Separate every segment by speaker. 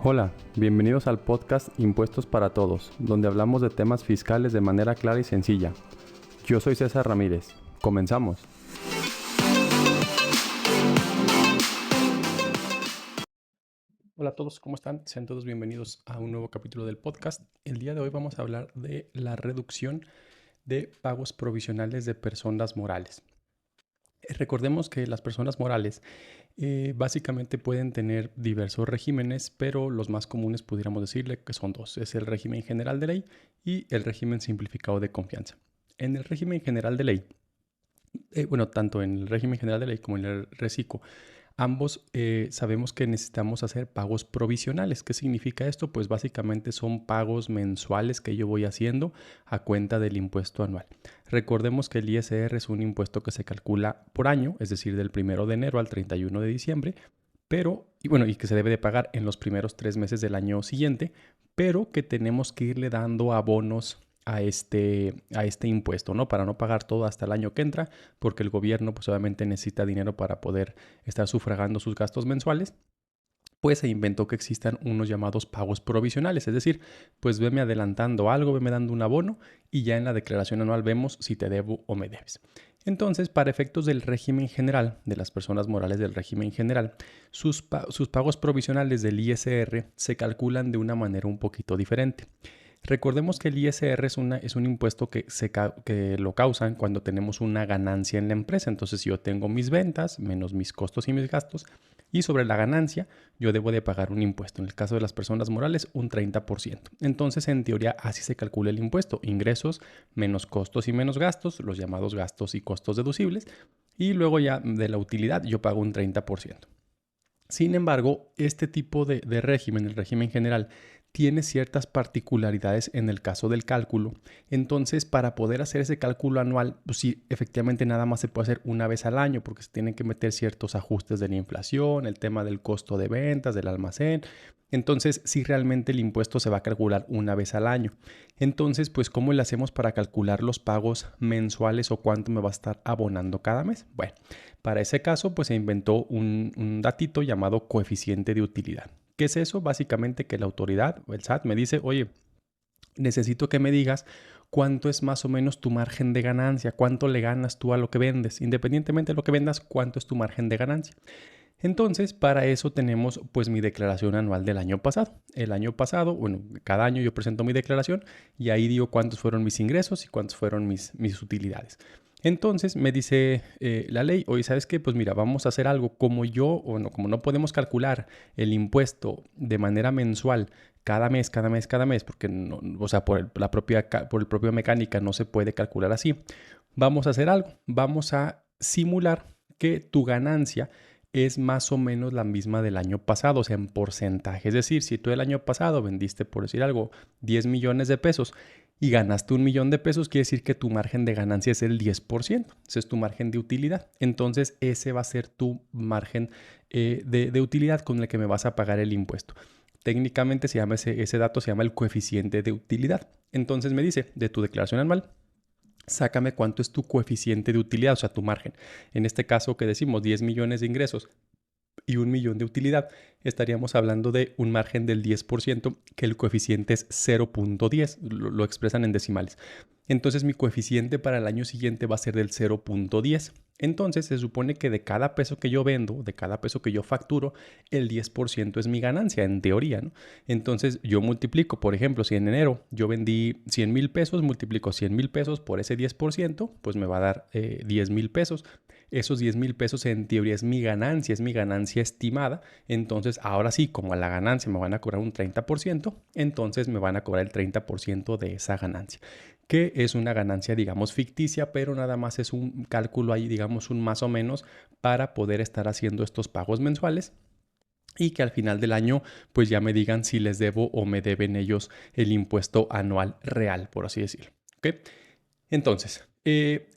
Speaker 1: Hola, bienvenidos al podcast Impuestos para Todos, donde hablamos de temas fiscales de manera clara y sencilla. Yo soy César Ramírez. Comenzamos. Hola a todos, ¿cómo están? Sean todos bienvenidos a un nuevo capítulo del podcast. El día de hoy vamos a hablar de la reducción de pagos provisionales de personas morales. Recordemos que las personas morales básicamente pueden tener diversos regímenes, pero los más comunes pudiéramos decirle que son dos. Es el régimen general de ley y el régimen simplificado de confianza. En el régimen general de ley, tanto en el régimen general de ley como en el RECICO, ambos sabemos que necesitamos hacer pagos provisionales. ¿Qué significa esto? Pues básicamente son pagos mensuales que yo voy haciendo a cuenta del impuesto anual. Recordemos que el ISR es un impuesto que se calcula por año, es decir, del 1 de enero al 31 de diciembre, y que se debe de pagar en los primeros 3 meses del año siguiente, pero que tenemos que irle dando abonos a este impuesto, ¿no? Para no pagar todo hasta el año que entra, porque el gobierno pues obviamente necesita dinero para poder estar sufragando sus gastos mensuales. Pues se inventó que existan unos llamados pagos provisionales, es decir, pues veme adelantando algo, veme dando un abono y ya en la declaración anual vemos si te debo o me debes. Entonces, para efectos del régimen general, de las personas morales del régimen general, sus pagos provisionales del ISR se calculan de una manera un poquito diferente. Recordemos que el ISR es un impuesto que lo causan cuando tenemos una ganancia en la empresa. Entonces, si yo tengo mis ventas menos mis costos y mis gastos, y sobre la ganancia yo debo de pagar un impuesto. En el caso de las personas morales, un 30%. Entonces, en teoría, así se calcula el impuesto. Ingresos menos costos y menos gastos, los llamados gastos y costos deducibles. Y luego ya de la utilidad yo pago un 30%. Sin embargo, este tipo de régimen, el régimen general, tiene ciertas particularidades en el caso del cálculo. Entonces, para poder hacer ese cálculo anual, pues sí, efectivamente nada más se puede hacer una vez al año porque se tienen que meter ciertos ajustes de la inflación, el tema del costo de ventas, del almacén. Entonces, sí, realmente el impuesto se va a calcular una vez al año. Entonces, pues, ¿cómo le hacemos para calcular los pagos mensuales o cuánto me va a estar abonando cada mes? Bueno, para ese caso, pues se inventó un datito llamado coeficiente de utilidad. ¿Qué es eso? Básicamente que la autoridad o el SAT me dice, oye, necesito que me digas cuánto es más o menos tu margen de ganancia, cuánto le ganas tú a lo que vendes. Independientemente de lo que vendas, cuánto es tu margen de ganancia. Entonces, para eso tenemos pues mi declaración anual del año pasado. El año pasado, bueno, cada año yo presento mi declaración y ahí digo cuántos fueron mis ingresos y cuántos fueron mis utilidades. Entonces me dice la ley, oye, ¿sabes qué? Pues mira, vamos a hacer algo como como no podemos calcular el impuesto de manera mensual cada mes, porque no, o sea, por el propio mecánica no se puede calcular así. Vamos a hacer algo, vamos a simular que tu ganancia es más o menos la misma del año pasado, o sea, en porcentaje. Es decir, si tú el año pasado vendiste, por decir algo, 10 millones de pesos y ganaste 1 millón de pesos, quiere decir que tu margen de ganancia es el 10%. Ese es tu margen de utilidad. Entonces, ese va a ser tu margen de utilidad con el que me vas a pagar el impuesto. Técnicamente ese dato se llama el coeficiente de utilidad. Entonces me dice, de tu declaración anual, sácame cuánto es tu coeficiente de utilidad, o sea, tu margen. En este caso que decimos 10 millones de ingresos y 1 millón de utilidad, estaríamos hablando de un margen del 10%, que el coeficiente es 0.10, lo expresan en decimales. Entonces mi coeficiente para el año siguiente va a ser del 0.10. Entonces se supone que de cada peso que yo vendo, de cada peso que yo facturo, el 10% es mi ganancia, en teoría, ¿no? Entonces yo multiplico, por ejemplo, si en enero yo vendí 100,000 pesos, multiplico 100,000 pesos por ese 10%, pues me va a dar 10,000 pesos. Esos 10,000 pesos en teoría es mi ganancia estimada. Entonces ahora sí, como a la ganancia me van a cobrar un 30%, entonces me van a cobrar el 30% de esa ganancia, que es una ganancia, digamos, ficticia, pero nada más es un cálculo ahí, digamos, un más o menos para poder estar haciendo estos pagos mensuales y que al final del año pues ya me digan si les debo o me deben ellos el impuesto anual real, por así decirlo. ¿Okay? Entonces,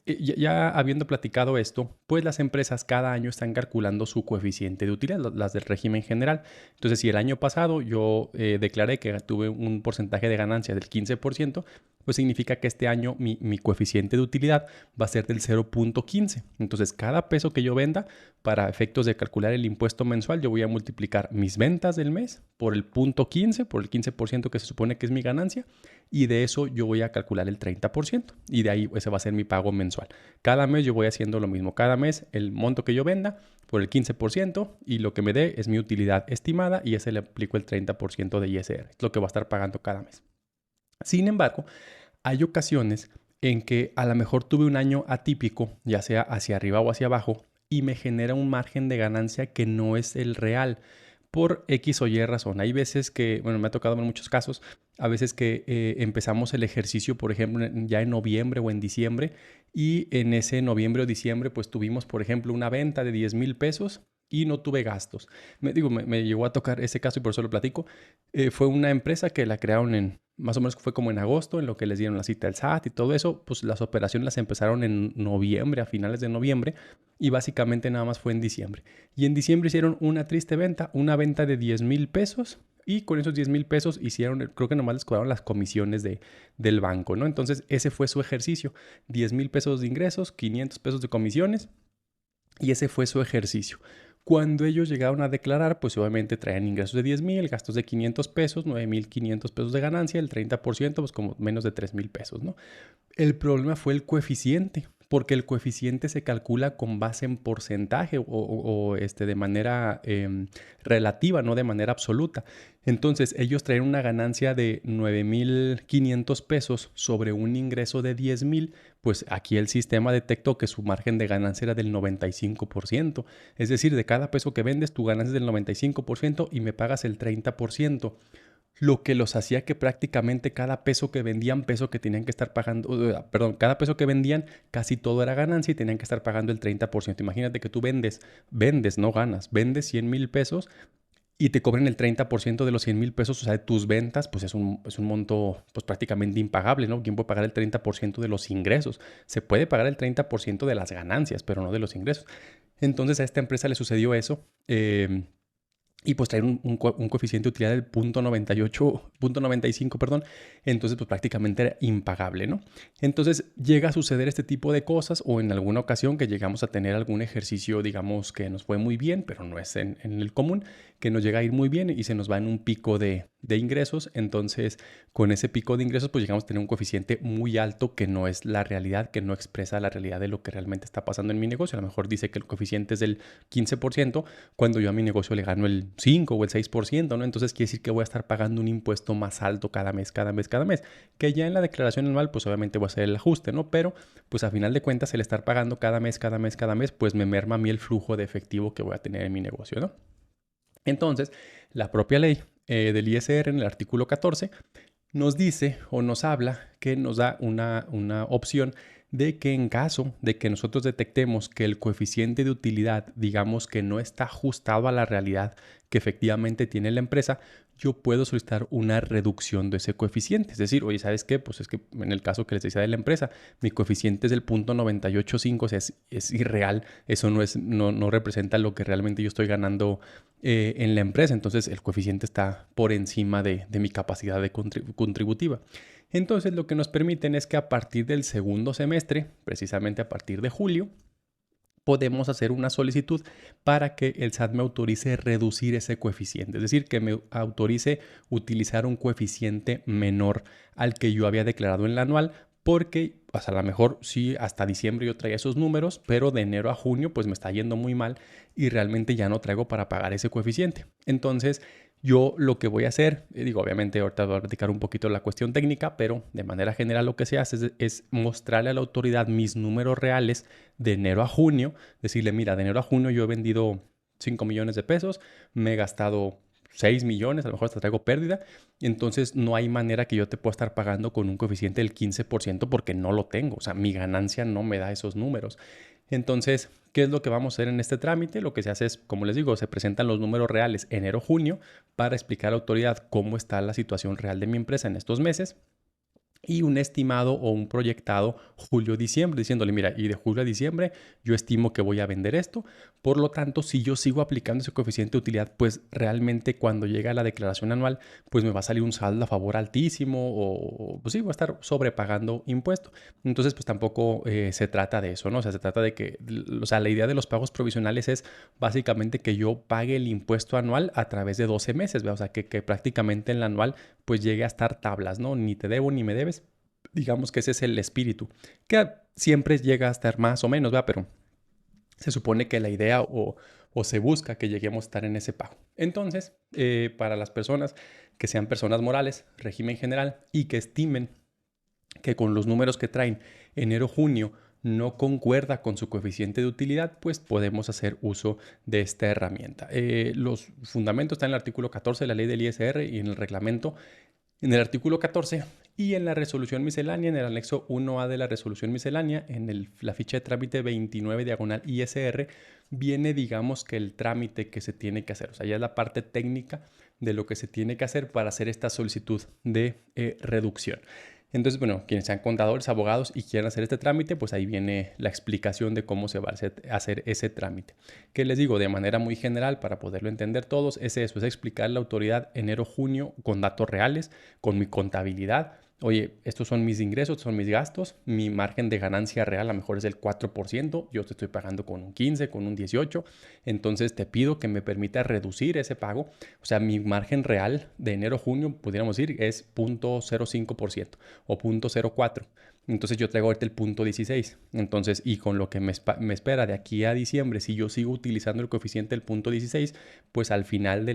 Speaker 1: ya habiendo platicado esto, pues las empresas cada año están calculando su coeficiente de utilidad, las del régimen general. Entonces, si el año pasado yo declaré que tuve un porcentaje de ganancia del 15%, pues significa que este año mi coeficiente de utilidad va a ser del 0.15. Entonces, cada peso que yo venda, para efectos de calcular el impuesto mensual, yo voy a multiplicar mis ventas del mes por el 0.15, por el 15% que se supone que es mi ganancia, y de eso yo voy a calcular el 30%, y de ahí ese va a ser mi pago mensual. Cada mes yo voy haciendo lo mismo. Cada mes el monto que yo venda por el 15% y lo que me dé es mi utilidad estimada y ese le aplico el 30% de ISR. Es lo que va a estar pagando cada mes. Sin embargo, hay ocasiones en que a lo mejor tuve un año atípico, ya sea hacia arriba o hacia abajo, y me genera un margen de ganancia que no es el real por X o Y razón. Hay veces que, bueno, me ha tocado en muchos casos, a veces que empezamos el ejercicio, por ejemplo, ya en noviembre o en diciembre, y en ese noviembre o diciembre, pues tuvimos, por ejemplo, una venta de 10,000 pesos y no tuve gastos. Me llegó a tocar ese caso y por eso lo platico. Fue una empresa que la crearon más o menos fue como en agosto, en lo que les dieron la cita al SAT y todo eso, pues las operaciones las empezaron en noviembre, a finales de noviembre, y básicamente nada más fue en diciembre. Y en diciembre hicieron una triste venta, una venta de 10,000 pesos, y con esos 10,000 pesos hicieron, creo que nomás les cobraron las comisiones del banco, ¿no? Entonces ese fue su ejercicio, 10,000 pesos de ingresos, 500 pesos de comisiones, y ese fue su ejercicio. Cuando ellos llegaron a declarar, pues obviamente traían ingresos de 10,000, gastos de 500 pesos, 9,500 pesos de ganancia, el 30%, pues como menos de 3,000 pesos, ¿no? El problema fue el coeficiente, porque el coeficiente se calcula con base en porcentaje o de manera relativa, no de manera absoluta. Entonces, ellos traen una ganancia de 9,500 pesos sobre un ingreso de 10,000, pues aquí el sistema detectó que su margen de ganancia era del 95%. Es decir, de cada peso que vendes, tu ganancia es del 95% y me pagas el 30%. Lo que los hacía que prácticamente cada peso que vendían, peso que tenían que estar pagando, cada peso que vendían, casi todo era ganancia y tenían que estar pagando el 30%. Imagínate que tú vendes, no ganas, vendes 100,000 pesos y te cobran el 30% de los 100,000 pesos, o sea, de tus ventas, pues es un monto pues prácticamente impagable, ¿no? ¿Quién puede pagar el 30% de los ingresos? Se puede pagar el 30% de las ganancias, pero no de los ingresos. Entonces a esta empresa le sucedió eso. Y pues traer un coeficiente de utilidad del 0.95, perdón. Entonces, pues prácticamente era impagable, ¿no? Entonces, llega a suceder este tipo de cosas o en alguna ocasión que llegamos a tener algún ejercicio, digamos, que nos fue muy bien, pero no es en el común, que nos llega a ir muy bien y se nos va en un pico de ingresos. Entonces, con ese pico de ingresos, pues llegamos a tener un coeficiente muy alto que no es la realidad, que no expresa la realidad de lo que realmente está pasando en mi negocio. A lo mejor dice que el coeficiente es del 15%, cuando yo a mi negocio le gano el 5 o el 6%, ¿no? Entonces quiere decir que voy a estar pagando un impuesto más alto cada mes, que ya en la declaración anual, pues obviamente voy a hacer el ajuste, ¿no? Pero, pues a final de cuentas, el estar pagando cada mes, pues me merma a mí el flujo de efectivo que voy a tener en mi negocio, ¿no? Entonces, la propia ley del ISR en el artículo 14 nos dice o nos habla que nos da una opción de que en caso de que nosotros detectemos que el coeficiente de utilidad, digamos que no está ajustado a la realidad que efectivamente tiene la empresa, yo puedo solicitar una reducción de ese coeficiente. Es decir, oye, ¿sabes qué? Pues es que en el caso que les decía de la empresa, mi coeficiente es del 0.985, o sea, es irreal. Eso no representa lo que realmente yo estoy ganando en la empresa. Entonces, el coeficiente está por encima de mi capacidad contributiva. Entonces, lo que nos permiten es que a partir del segundo semestre, precisamente a partir de julio, podemos hacer una solicitud para que el SAT me autorice reducir ese coeficiente. Es decir, que me autorice utilizar un coeficiente menor al que yo había declarado en la anual, porque pues a lo mejor sí, hasta diciembre yo traía esos números, pero de enero a junio pues me está yendo muy mal y realmente ya no traigo para pagar ese coeficiente. Entonces, yo lo que voy a hacer, obviamente ahorita voy a platicar un poquito la cuestión técnica, pero de manera general lo que se hace es mostrarle a la autoridad mis números reales de enero a junio, decirle, mira, de enero a junio yo he vendido 5 millones de pesos, me he gastado 6 millones, a lo mejor hasta traigo pérdida, entonces no hay manera que yo te pueda estar pagando con un coeficiente del 15% porque no lo tengo, o sea, mi ganancia no me da esos números. Entonces, ¿qué es lo que vamos a hacer en este trámite? Lo que se hace es, como les digo, se presentan los números reales enero-junio para explicar a la autoridad cómo está la situación real de mi empresa en estos meses. y un estimado o un proyectado julio-diciembre, diciéndole, mira, y de julio a diciembre yo estimo que voy a vender esto. Por lo tanto, si yo sigo aplicando ese coeficiente de utilidad, pues realmente cuando llega la declaración anual, pues me va a salir un saldo a favor altísimo o pues sí, voy a estar sobrepagando impuesto. Entonces, pues tampoco se trata de eso, ¿no? O sea, se trata de que, o sea, la idea de los pagos provisionales es básicamente que yo pague el impuesto anual a través de 12 meses, ¿verdad? O sea, que prácticamente en la anual pues llegue a estar tablas, ¿no? Ni te debo ni me debes. Digamos que ese es el espíritu, que siempre llega a estar más o menos, ¿verdad? Pero se supone que la idea o se busca que lleguemos a estar en ese pago. Entonces, para las personas que sean personas morales, régimen general, y que estimen que con los números que traen enero-junio no concuerda con su coeficiente de utilidad, pues podemos hacer uso de esta herramienta. Los fundamentos están en el artículo 14 de la ley del ISR y en el reglamento en el artículo 14 y en la resolución miscelánea, en el anexo 1A de la resolución miscelánea, en la ficha de trámite 29 diagonal ISR, viene, digamos, que el trámite que se tiene que hacer. O sea, ya es la parte técnica de lo que se tiene que hacer para hacer esta solicitud de reducción. Entonces, bueno, quienes sean contadores, abogados y quieran hacer este trámite, pues ahí viene la explicación de cómo se va a hacer ese trámite. Que les digo, de manera muy general, para poderlo entender todos, es eso, es explicar a la autoridad enero-junio con datos reales, con mi contabilidad. Oye, estos son mis ingresos, estos son mis gastos, mi margen de ganancia real a lo mejor es el 4%, yo te estoy pagando con un 15, con un 18, entonces te pido que me permita reducir ese pago. O sea, mi margen real de enero-junio, pudiéramos decir, es 0.05% o 0.04. Entonces yo traigo ahorita el 0.16. Entonces, y con lo que me espera de aquí a diciembre, si yo sigo utilizando el coeficiente del 0.16, pues al final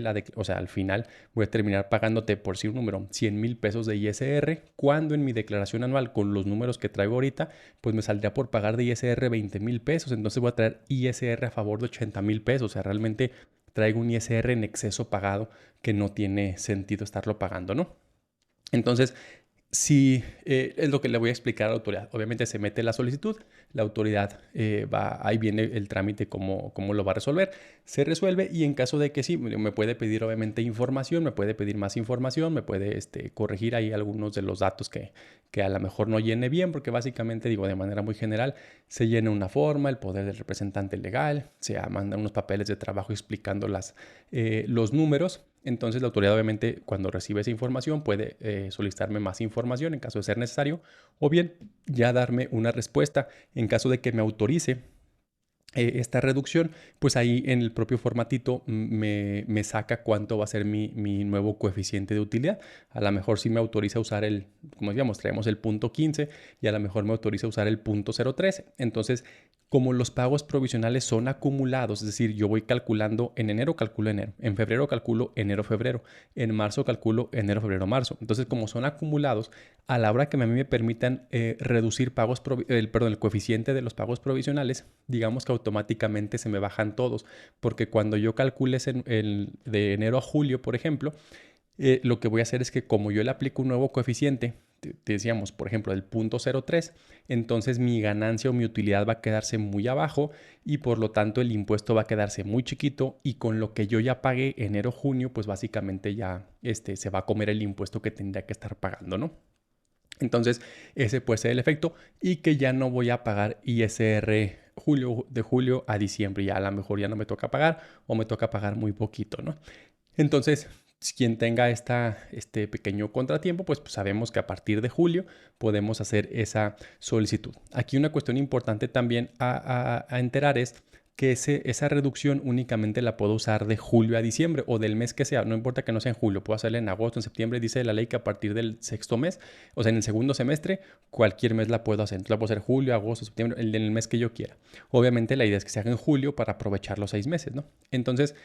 Speaker 1: al final voy a terminar pagándote, por si un número, 100,000 pesos de ISR, cuando en mi declaración anual con los números que traigo ahorita, pues me saldría por pagar de ISR 20,000 pesos. Entonces voy a traer ISR a favor de 80,000 pesos. O sea, realmente traigo un ISR en exceso pagado que no tiene sentido estarlo pagando, ¿no? Entonces, sí, es lo que le voy a explicar a la autoridad. Obviamente se mete la solicitud, la autoridad ahí viene el trámite, cómo lo va a resolver. Se resuelve y en caso de que sí, me puede pedir obviamente información, me puede pedir más información, me puede corregir ahí algunos de los datos que a lo mejor no llene bien, porque básicamente digo de manera muy general, se llena una forma, el poder del representante legal, se mandan unos papeles de trabajo explicando los números. Entonces la autoridad obviamente cuando recibe esa información puede solicitarme más información en caso de ser necesario o bien ya darme una respuesta en caso de que me autorice esta reducción, pues ahí en el propio formatito me saca cuánto va a ser mi nuevo coeficiente de utilidad. A lo mejor sí me autoriza a usar como decíamos, traemos el 0.15 y a lo mejor me autoriza a usar el 0.03. Entonces, como los pagos provisionales son acumulados, es decir, yo voy calculando en enero, calculo enero, en febrero calculo enero, febrero, en marzo calculo enero, febrero, marzo. Entonces, como son acumulados, a la hora que a mí me permitan reducir el coeficiente de los pagos provisionales, digamos que automáticamente se me bajan todos, porque cuando yo calcule de enero a julio, por ejemplo, lo que voy a hacer es que como yo le aplico un nuevo coeficiente, te decíamos, por ejemplo, el 0.03, entonces mi ganancia o mi utilidad va a quedarse muy abajo y por lo tanto el impuesto va a quedarse muy chiquito y con lo que yo ya pagué enero-junio, pues básicamente ya se va a comer el impuesto que tendría que estar pagando, ¿no? Entonces, ese puede ser el efecto y que ya no voy a pagar ISR de julio a diciembre. Ya a lo mejor ya no me toca pagar o me toca pagar muy poquito, ¿no? Entonces, quien tenga este pequeño contratiempo, pues sabemos que a partir de julio podemos hacer esa solicitud. Aquí una cuestión importante también a enterar es que esa reducción únicamente la puedo usar de julio a diciembre o del mes que sea, no importa que no sea en julio, puedo hacerla en agosto, en septiembre, dice la ley que a partir del sexto mes, o sea, en el segundo semestre, cualquier mes la puedo hacer. Entonces la puedo hacer julio, agosto, septiembre, en el mes que yo quiera. Obviamente la idea es que se haga en julio para aprovechar los 6 meses, ¿no? Entonces,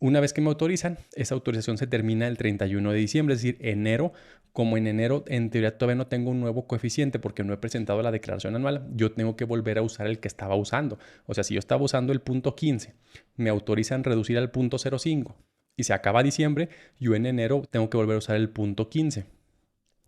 Speaker 1: una vez que me autorizan, esa autorización se termina el 31 de diciembre, es decir, enero. Como en enero, en teoría, todavía no tengo un nuevo coeficiente porque no he presentado la declaración anual, yo tengo que volver a usar el que estaba usando. O sea, si yo estaba usando el 0.15, me autorizan reducir al 0.05 y se acaba diciembre, yo en enero tengo que volver a usar el 0.15.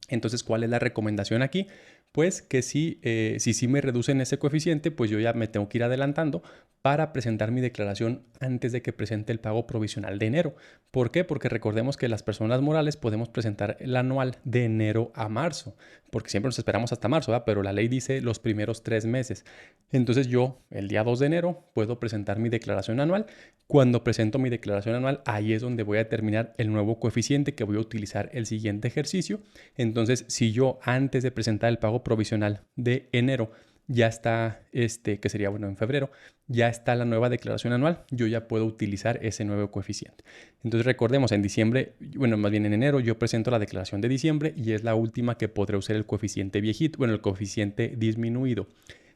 Speaker 1: Entonces, ¿cuál es la recomendación aquí? pues que si sí me reducen ese coeficiente, pues yo ya me tengo que ir adelantando para presentar mi declaración antes de que presente el pago provisional de enero. ¿Por qué? Porque recordemos que las personas morales podemos presentar el anual de enero a marzo, porque siempre nos esperamos hasta marzo, ¿verdad? Pero la ley dice los primeros 3 meses. Entonces yo, el día 2 de enero, puedo presentar mi declaración anual. Cuando presento mi declaración anual, ahí es donde voy a determinar el nuevo coeficiente que voy a utilizar el siguiente ejercicio. Entonces, si yo antes de presentar el pago provisional de enero ya está, que sería bueno en febrero, ya está la nueva declaración anual, yo ya puedo utilizar ese nuevo coeficiente. Entonces recordemos, en diciembre, bueno, más bien en enero, yo presento la declaración de diciembre y es la última que podré usar el coeficiente viejito, bueno, el coeficiente disminuido.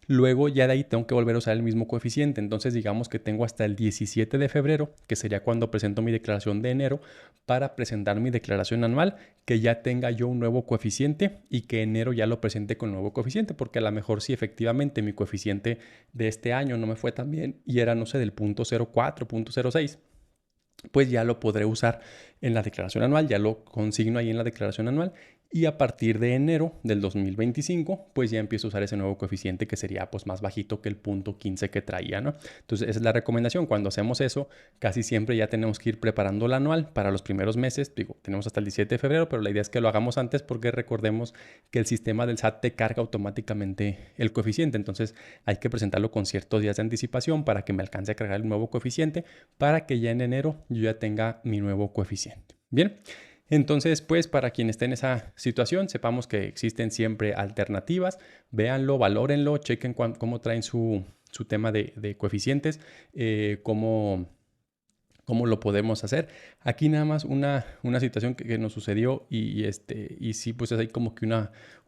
Speaker 1: Luego ya de ahí tengo que volver a usar el mismo coeficiente. Entonces digamos que tengo hasta el 17 de febrero, que sería cuando presento mi declaración de enero, para presentar mi declaración anual, que ya tenga yo un nuevo coeficiente y que enero ya lo presente con nuevo coeficiente, porque a lo mejor si efectivamente mi coeficiente de este año no me fue tan bien y era, no sé, del punto 0,4, punto 0,6, pues ya lo podré usar en la declaración anual, ya lo consigno ahí en la declaración anual y a partir de enero del 2025 pues ya empiezo a usar ese nuevo coeficiente que sería pues más bajito que el punto 15 que traía, ¿no? Entonces esa es la recomendación. Cuando hacemos eso, casi siempre ya tenemos que ir preparando el anual para los primeros meses. Digo, tenemos hasta el 17 de febrero, pero la idea es que lo hagamos antes porque recordemos que el sistema del SAT te carga automáticamente el coeficiente. Entonces hay que presentarlo con ciertos días de anticipación para que me alcance a cargar el nuevo coeficiente, para que ya en enero yo ya tenga mi nuevo coeficiente. Bien, entonces pues para quien esté en esa situación, sepamos que existen siempre alternativas, véanlo, valórenlo, chequen cómo traen su tema de coeficientes, cómo lo podemos hacer. Aquí nada más una situación que nos sucedió y sí, pues hay como que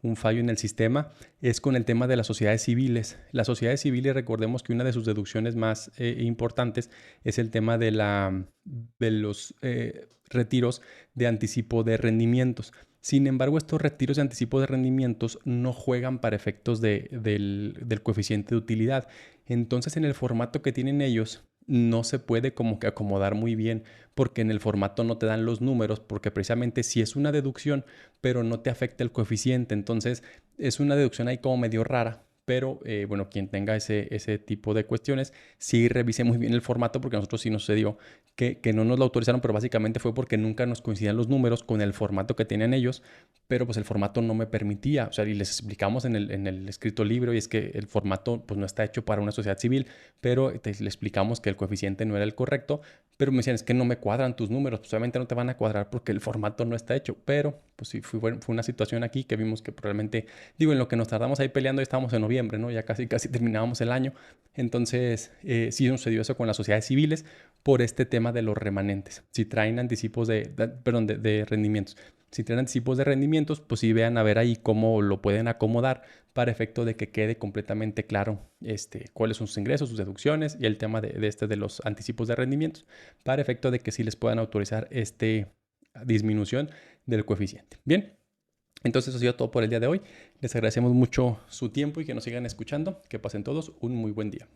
Speaker 1: un fallo en el sistema, es con el tema de las sociedades civiles. Las sociedades civiles, recordemos que una de sus deducciones más importantes es el tema de los retiros de anticipo de rendimientos. Sin embargo, estos retiros de anticipo de rendimientos no juegan para efectos del coeficiente de utilidad. Entonces, en el formato que tienen ellos, no se puede como que acomodar muy bien, porque en el formato no te dan los números, porque precisamente si es una deducción, pero no te afecta el coeficiente. Entonces, es una deducción ahí como medio rara. Pero bueno, quien tenga ese tipo de cuestiones, sí revise muy bien el formato, porque a nosotros sí nos sucedió que no nos lo autorizaron, pero básicamente fue porque nunca nos coincidían los números con el formato que tenían ellos, pero pues el formato no me permitía. O sea, y les explicamos en el escrito libro, y es que el formato pues no está hecho para una sociedad civil, pero le explicamos que el coeficiente no era el correcto, pero me decían, es que no me cuadran tus números, pues obviamente no te van a cuadrar porque el formato no está hecho. Pero pues sí, fue una situación aquí que vimos que probablemente, digo, en lo que nos tardamos ahí peleando, ya estábamos en noviembre, ¿no? Ya casi terminábamos el año. Entonces, sí sucedió eso con las sociedades civiles por este tema de los remanentes. Si traen anticipos de rendimientos. Si traen anticipos de rendimientos, pues sí vean a ver ahí cómo lo pueden acomodar para efecto de que quede completamente claro cuáles son sus ingresos, sus deducciones y el tema de los anticipos de rendimientos, para efecto de que sí les puedan autorizar disminución del coeficiente. Bien, entonces eso ha sido todo por el día de hoy. Les agradecemos mucho su tiempo y que nos sigan escuchando. Que pasen todos un muy buen día.